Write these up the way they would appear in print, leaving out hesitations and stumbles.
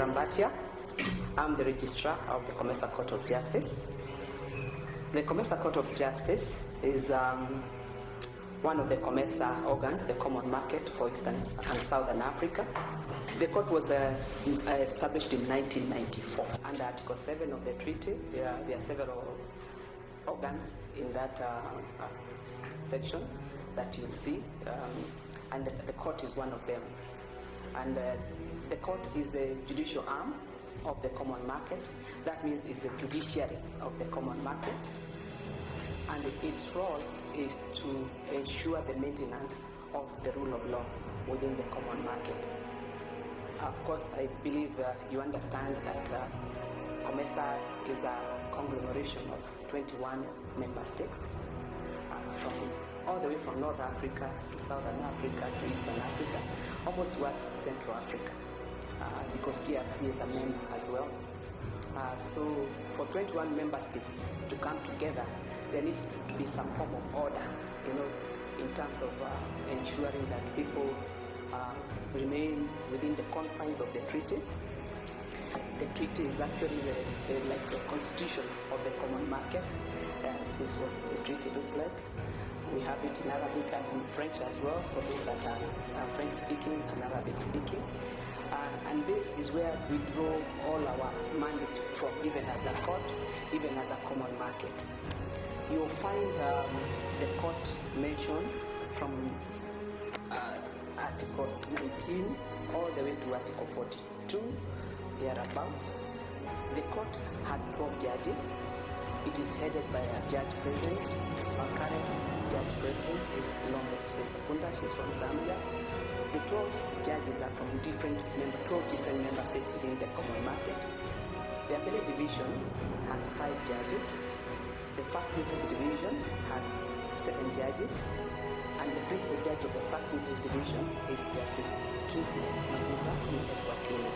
Nyambura L.Mbatia. I'm the Registrar of the COMESA Court of Justice. The COMESA Court of Justice is one of the COMESA organs, the common market for Eastern and Southern Africa. The court was established in 1994. Under Article 7 of the treaty, there are several organs in that section that you see, and the court is one of them. And the court is the judicial arm of the common market. That means it's the judiciary of the common market. And its role is to ensure the maintenance of the rule of law within the common market. Of course, I believe you understand that COMESA is a conglomeration of 21 member states, from all the way from North Africa to Southern Africa to Eastern Africa, almost towards Central Africa, because DRC is a member as well. So for 21 member states to come together, there needs to be some form of order, in terms of ensuring that people remain within the confines of the treaty. The treaty is actually like the constitution of the common market. This is what the treaty looks like. We have it in Arabic and in French as well, for those that are French speaking and Arabic speaking. And this is where we draw all our mandate from, even as a court, even as a common market. You'll find the court mentioned from Article 19 all the way to Article 42, thereabouts. The court has 12 judges. It is headed by a judge president. Our current judge president is L.Mbatia. She's from Zambia. The 12 judges are from 12 different member states within the common market. The appellate division has 5 judges. The first instance division has 7 judges. And the principal judge of the first instance division is Justice Kingsley Maguza from Eswatini.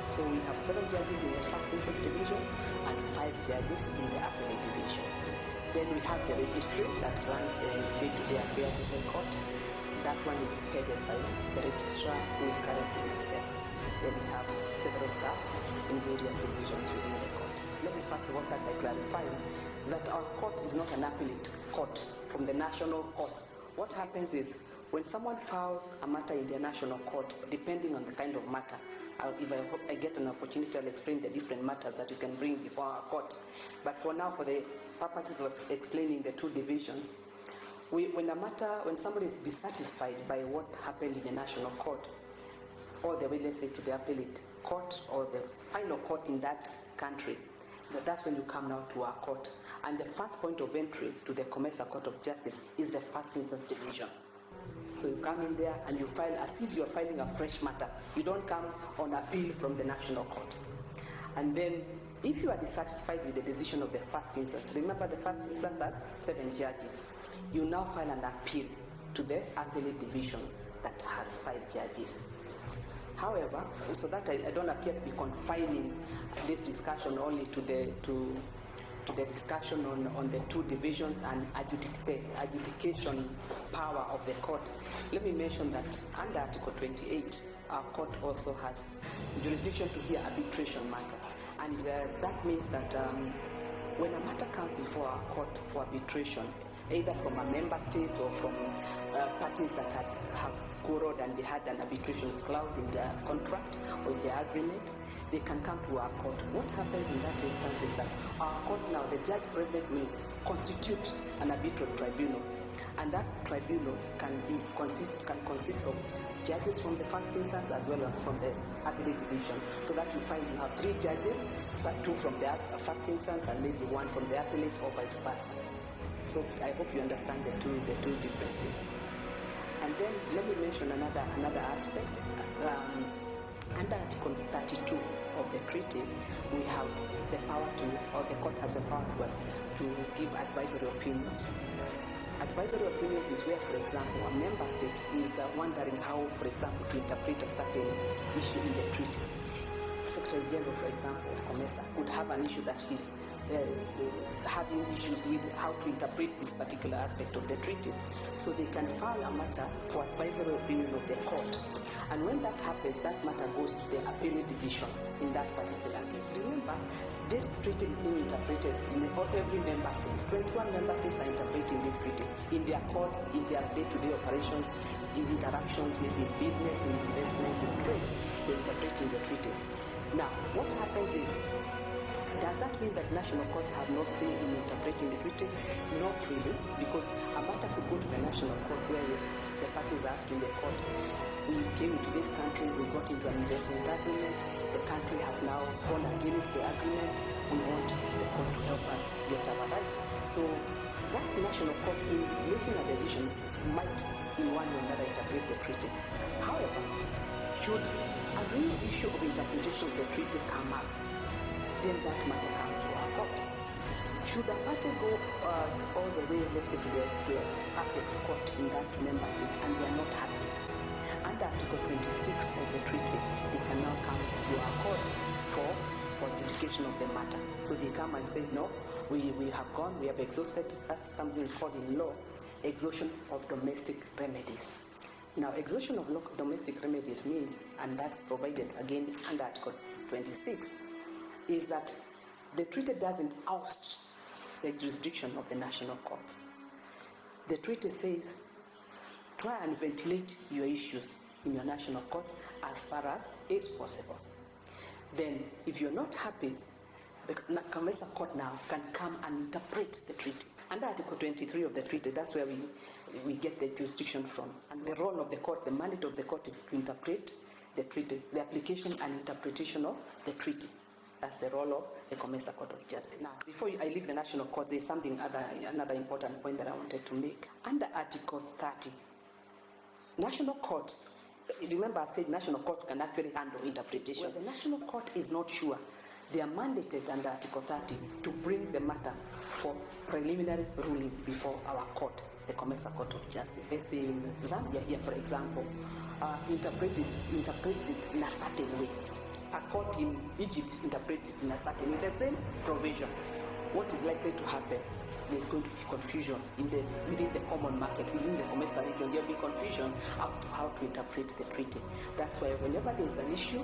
So we have 7 judges in the first instance division and 5 judges in the appellate division. Then we have the registry that runs the day-to-day affairs of the court. That one is headed by the registrar, who is currently myself. Then we have several staff in various divisions within the court. Let me first of all start by clarifying that our court is not an appellate court from the national courts. What happens is, when someone files a matter in the national court, depending on the kind of matter, if I get an opportunity, I'll explain the different matters that you can bring before our court. But for now, for the purposes of explaining the 2 divisions, when somebody is dissatisfied by what happened in the national court, or the way, let's say, to the appellate court or the final court in that country, that's when you come now to our court. And the first point of entry to the COMESA Court of Justice is the first instance division. So you come in there and you file as if you're filing a fresh matter. You don't come on appeal from the national court. And then, if you are dissatisfied with the decision of the first instance, remember the first instance has 7 judges. You now file an appeal to the appellate division that has 5 judges. However, so that I don't appear to be confining this discussion only to the discussion on the 2 divisions and adjudication power of the court, let me mention that under Article 28, our court also has jurisdiction to hear arbitration matters. And that means that when a matter comes before our court for arbitration, either from a member state or from parties that have quarreled and they had an arbitration clause in their contract or in their agreement, they can come to our court. What happens in that instance is that our court now, the judge president will constitute an arbitral tribunal, and that tribunal can consist of judges from the first instance as well as from the appellate division. So that you find you have 3 judges, 2 from the first instance and maybe 1 from the appellate, or vice versa. So I hope you understand the two differences. And then let me mention another aspect. Under Article 32 of the treaty, we have the power or the court has the power to give advisory opinions. Advisory opinions is where, for example, a member state is wondering how, for example, to interpret a certain issue in the treaty. Secretary General, for example, of COMESA could have an issue that she's having issues with how to interpret this particular aspect of the treaty. So they can file a matter for advisory opinion of the court. And when that happens, that matter goes to the appellate division in that particular case. Remember, this treaty is being interpreted in every member state. 21 member states are interpreting this treaty in their courts, in their day-to-day operations, in interactions with the business, in investments, in trade. They're interpreting the treaty. Now, what happens is, does that mean that national courts have no say in interpreting the treaty? Not really, because a matter could go to the national court where the parties are asking the court, we came into this country, we got into an investment agreement, the country has now gone against the agreement, we want the court to help us get our right. So that national court, in making a decision, might in one way or another interpret the treaty. However, should a real issue of interpretation of the treaty come up, then that matter comes to our court. Should a party go all the way, let's say, to the apex court in that member state and they are not happy, under Article 26 of the treaty, they can now come to our court for adjudication of the matter. So they come and say, no, we have gone, we have exhausted. That's something called in law, exhaustion of domestic remedies. Now, exhaustion of domestic remedies means, and that's provided again under Article 26, is that the treaty doesn't oust the jurisdiction of the national courts. The treaty says, try and ventilate your issues in your national courts as far as is possible. Then, if you're not happy, the COMESA Court now can come and interpret the treaty. Under Article 23 of the treaty, that's where we get the jurisdiction from. And the role of the court, the mandate of the court is to interpret the treaty, the application and interpretation of the treaty. That's the role of the COMESA Court of Justice. Now, before I leave the national court, there's another important point that I wanted to make. Under Article 30, national courts, remember I've said national courts can actually handle interpretation. Well, the national court is not sure. They are mandated under Article 30 to bring the matter for preliminary ruling before our court, the COMESA Court of Justice. Let's say in Zambia here, for example, interprets it in a certain way. A court in Egypt interprets it in a certain way. The same provision. What is likely to happen? There's going to be confusion within the common market, within the COMESA region. There'll be confusion as to how to interpret the treaty. That's why whenever there's an issue,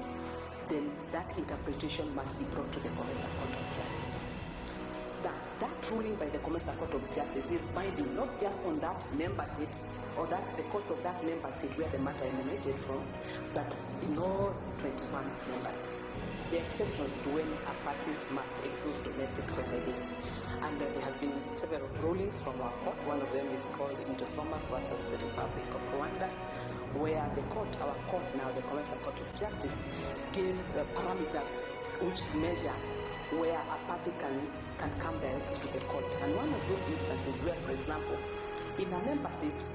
then that interpretation must be brought to the COMESA Court of Justice. That ruling by the COMESA Court of Justice is binding not just on that member state or that the courts of that member state where the matter emanated from, but in all 21 member states. The exceptions to when a party must exhaust domestic remedies. And there has been several rulings from our court. One of them is called Intosoma versus the Republic of Rwanda, where our court now, the COMESA Court of Justice, gave the parameters which measure where a party can come directly to the court. And one of those instances where, for example, in a member state,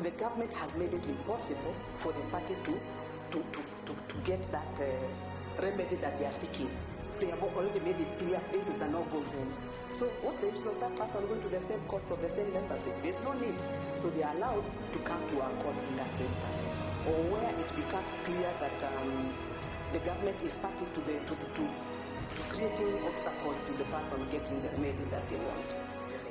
the government has made it impossible for the party to get that remedy that they are seeking. So they have already made it clear this is a no-go zone. So what's the use of that person going to the same courts of the same member state? There's no need. So they are allowed to come to our court in that instance. Or where it becomes clear that the government is party to creating obstacles to the person getting the remedy that they want.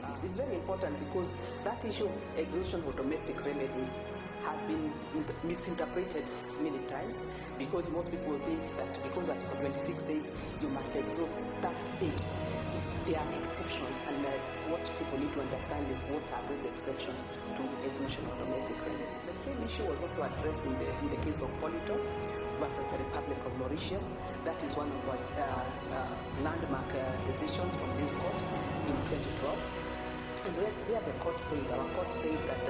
It's very important because that issue of exhaustion of domestic remedies has been misinterpreted many times, because most people think that because Article 26 says you must exhaust, that's it. There are exceptions, and what people need to understand is what are those exceptions to exhaustion of domestic remedies. The same issue was also addressed in the case of Polito versus the Republic of Mauritius. That is one of our landmark decisions from this court in 2012. And where our court said that,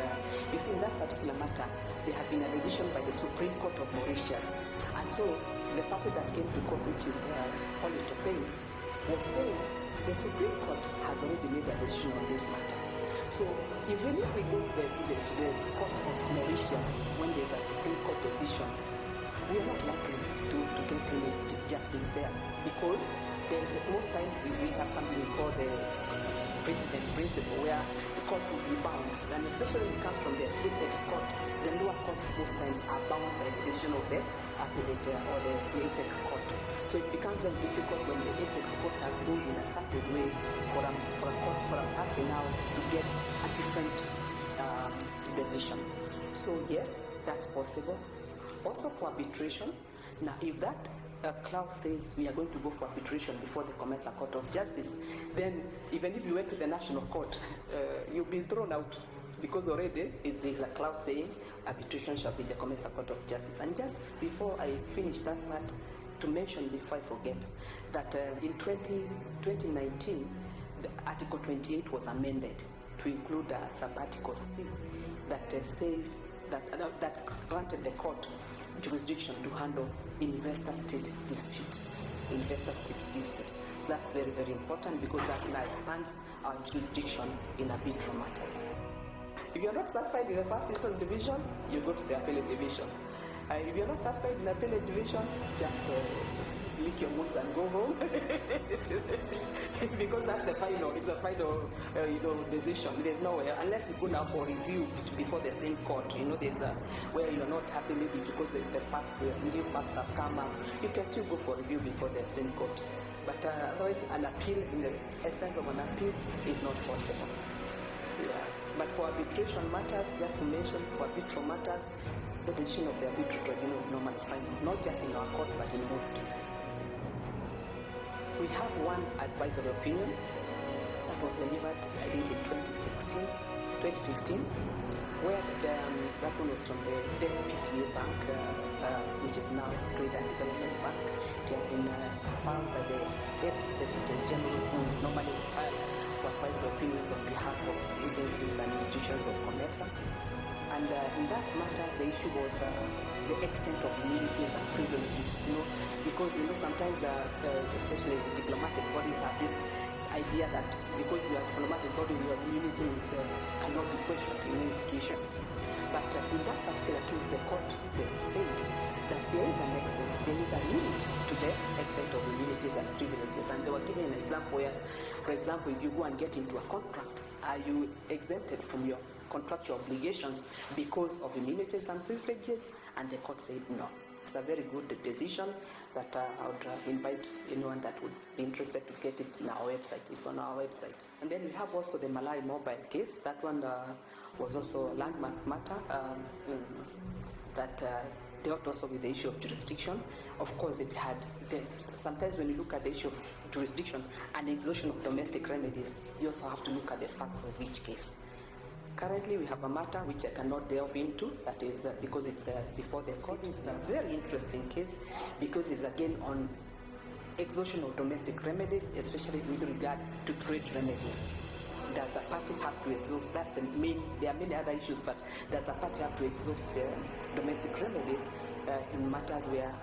you see, in that particular matter, there had been a decision by the Supreme Court of Mauritius. And so the party that came to court, which is Polito Pains, was saying the Supreme Court has already made a decision on this matter. So even if we go to the court of Mauritius, when there's a Supreme Court decision, we are not likely to get any justice there, because most times we have something we call the precedent principle, where the court will be bound, and especially when it comes from the apex court, the lower court courts most times are bound by the decision of the appellate or the apex court. So it becomes very difficult when the apex court has ruled in a certain way for a party now to get a different decision. So yes, that's possible. Also for arbitration, now if that clause says we are going to go for arbitration before the COMESA Court of Justice, then even if you went to the National Court, you'll be thrown out, because already there's a clause saying arbitration shall be the COMESA Court of Justice. And just before I finish that part, to mention before I forget, that in 2019, the Article 28 was amended to include a sub-article C that says that granted the court jurisdiction to handle investor-state disputes. That's very, very important, because that now expands our jurisdiction in arbitral matters. If you're not satisfied in the first instance division, you go to the appellate division. If you're not satisfied in the appellate division, just lick your wounds and go home. Because that's the final, it's a final decision. There's nowhere, unless you go now for review before the same court. There's where you're not happy, maybe because the new facts have come up. You can still go for review before the same court. But otherwise, an appeal, in the essence of an appeal, is not possible. Yeah. But for arbitration matters, just to mention, for arbitral matters, the decision of the arbitral tribunal is normally final, not just in our court, but in most cases. We have one advisory opinion that was delivered, I think, in 2015, where that one was from the PTA Bank, which is now Trade and Development Bank. It had been filed by the Solicitor General, who normally file for advisory opinions on behalf of agencies and institutions of COMESA. And in that matter, the issue was the extent of immunities and privileges, because sometimes, especially diplomatic bodies have this idea that because you are a diplomatic body, your immunities cannot be questioned in an institution. But in that particular case, the court said that there is an extent, there is a limit to the extent of immunities and privileges. And they were giving an example where, for example, if you go and get into a contract, are you exempted from your contractual obligations because of immunities and privileges? And the court said no. It's a very good decision that I would invite anyone that would be interested to get it in our website. It's on our website. And then we have also the Malai mobile case. That one was also a landmark matter that dealt also with the issue of jurisdiction. Of course, it had, sometimes when you look at the issue of jurisdiction and exhaustion of domestic remedies, you also have to look at the facts of each case. Currently, we have a matter which I cannot delve into, that is because it's before the court. It's a very interesting case because it's again on exhaustion of domestic remedies, especially with regard to trade remedies. Does a party have to exhaust? That's the main. There are many other issues, but does a party have to exhaust domestic remedies in matters where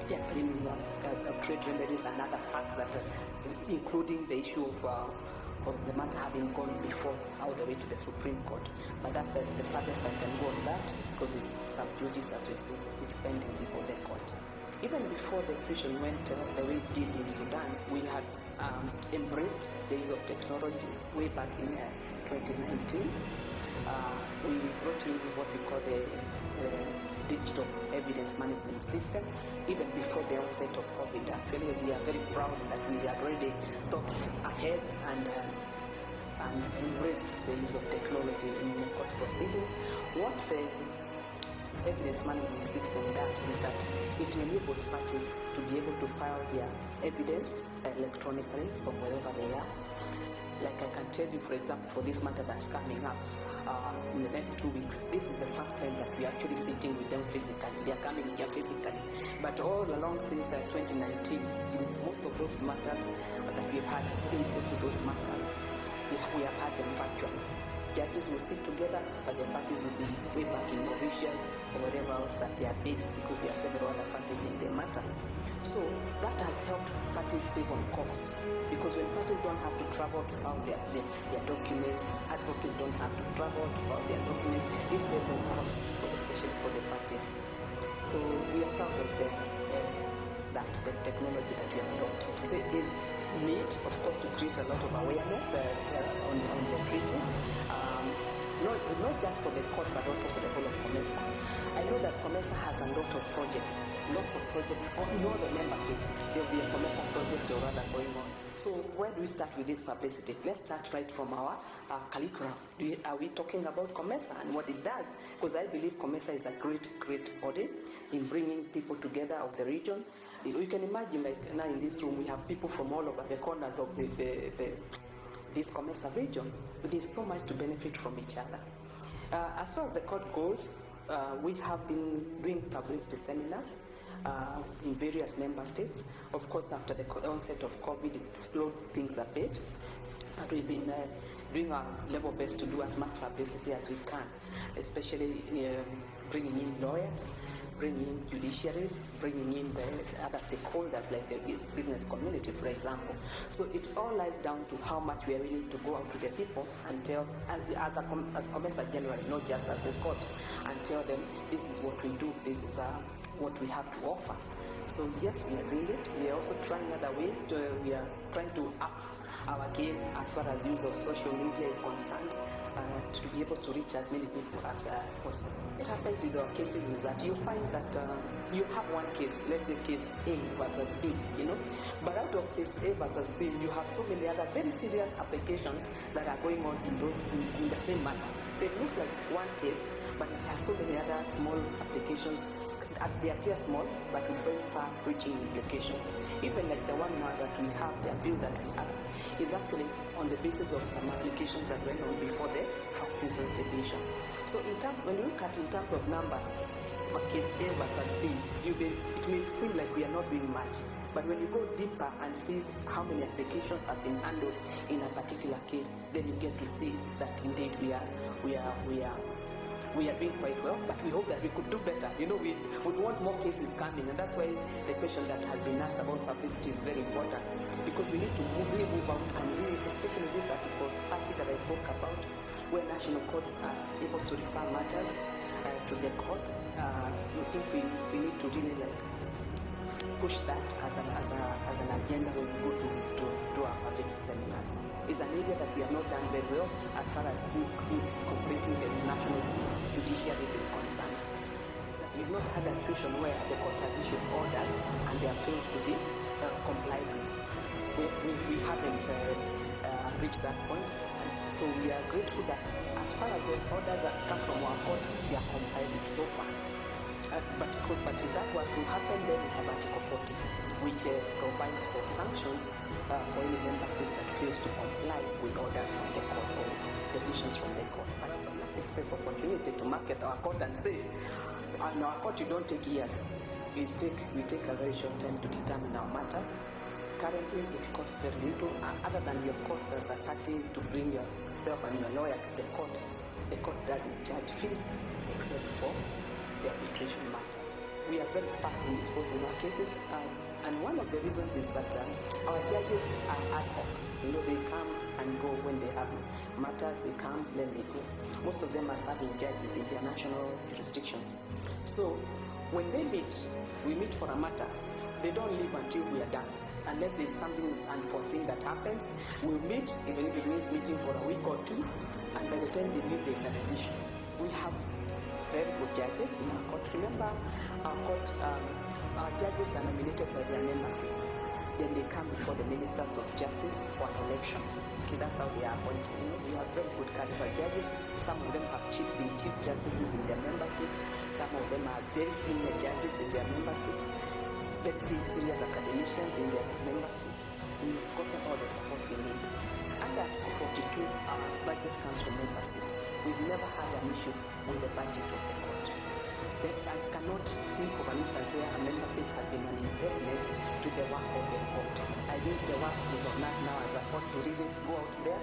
they are claiming trade remedies and other facts that, including the issue of the matter having gone before all the way to the Supreme Court. But that's the farthest I can go on that, because it's sub judice, as we say, it's pending before the court. Even before the situation went the way it did in Sudan, we had embraced the use of technology way back in 2019. We brought in what we call the digital evidence management system, even before the onset of COVID. Actually, we are very proud that we had already thought ahead and embraced the use of technology in the court proceedings. What the evidence management system does is that it enables parties to be able to file their evidence electronically from wherever they are. Like I can tell you, for example, for this matter that's coming up, in the next 2 weeks, this is the first time that we're actually sitting with them physically. They are coming here physically. But all along since 2019, most of those matters that we've had, those matters, we have had them virtually. Judges will sit together, but the parties will be way back in Mauritius or wherever else that they are based, because there are several other parties in the matter. So that has helped parties save on costs, because when parties don't have to travel to file their documents, advocates don't have to travel to file their documents, it saves on costs, especially for the parties. So we are proud of the technology that we have adopted. There is need, of course, to create a lot of awareness on the treaty, not just for the court, but also for the whole of COMESA. COMESA has a lot of projects, lots of projects. In all the member states, there will be a COMESA project or rather going on. So where do we start with this publicity? Let's start right from our curriculum. Are we talking about COMESA and what it does? Because I believe COMESA is a great body in bringing people together of the region. You can imagine, like now in this room, we have people from all over the corners of this COMESA region. There's so much to benefit from each other. As far as the court goes, we have been doing publicity seminars in various member states. Of course, after the onset of COVID, it slowed things a bit. But we've been doing our level best to do as much publicity as we can, especially bringing in lawyers, bringing in judiciaries, bringing in the other stakeholders like the business community, for example. So it all lies down to how much we are willing to go out to the people and tell, as COMESA generally, not just as a court, and tell them this is what we do, this is what we have to offer. So yes, we are doing it. We are also trying other ways. We are trying to up our game as far as use of social media is concerned, to be able to reach as many people as possible. What happens with our cases is that you find that you have one case, let's say case A versus B, but out of case A versus B, you have so many other very serious applications that are going on in the same matter. So it looks like one case, but it has so many other small applications. They appear small, but with very far-reaching implications. Even like the one now that we have, the appeal that we have, is actually on the basis of some applications that went on before the first instance division. So when you look at in terms of numbers, for case A versus B, it may seem like we are not doing much. But when you go deeper and see how many applications have been handled in a particular case, then you get to see that indeed we are doing quite well, but we hope that we could do better. We would want more cases coming, and that's why the question that has been asked about publicity is very important, because we need to really move out and really, especially this article that I spoke about, where national courts are able to refer matters to the court. We think we need to really push that as an agenda when we go to do our publicity seminars. It's an area that we have not done very well as far as incorporating the national judiciary is concerned. We've not had a situation where the court has issued orders and they are failed to be complied with. We haven't reached that point. And so we are grateful that as far as the orders that come from our court, we are complied with so far. But if that were to happen, then we have Article 40, which provides for sanctions for any member state that fails to comply with orders from the court or decisions from the court. But I cannot take this opportunity to market our court and say, in our court you don't take years. We take a very short time to determine our matters. Currently, it costs very little, other than your cost as a party to bring yourself and your lawyer to the court. The court doesn't charge fees except for the arbitration matters. We are very fast in disposing our cases, and one of the reasons is that our judges are ad hoc. They come and go when they have matters, they come, then they go. Most of them are serving judges in their national jurisdictions. So when they meet, we meet for a matter, they don't leave until we are done. Unless there's something unforeseen that happens, we'll meet, even if it means meeting for a week or two, and by the time they leave, there's a decision. We have very good judges in our court. Remember, our judges are nominated by their member states. Then they come before the ministers of justice for an election. Okay, that's how they are appointed. We have very good caliber judges. Some of them have been chief justices in their member states. Some of them are very senior judges in their member states. Very serious academicians in their member states. We've gotten all the support we need. Under Article 42, our budget comes from member states. We've never had an issue with the budget of the court. I cannot think of an instance where a member state has been an impediment to the work of the court. I think the work is on us now as a court to really go out there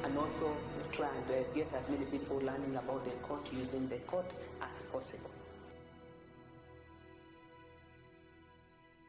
and also try and get as many people learning about the court, using the court as possible.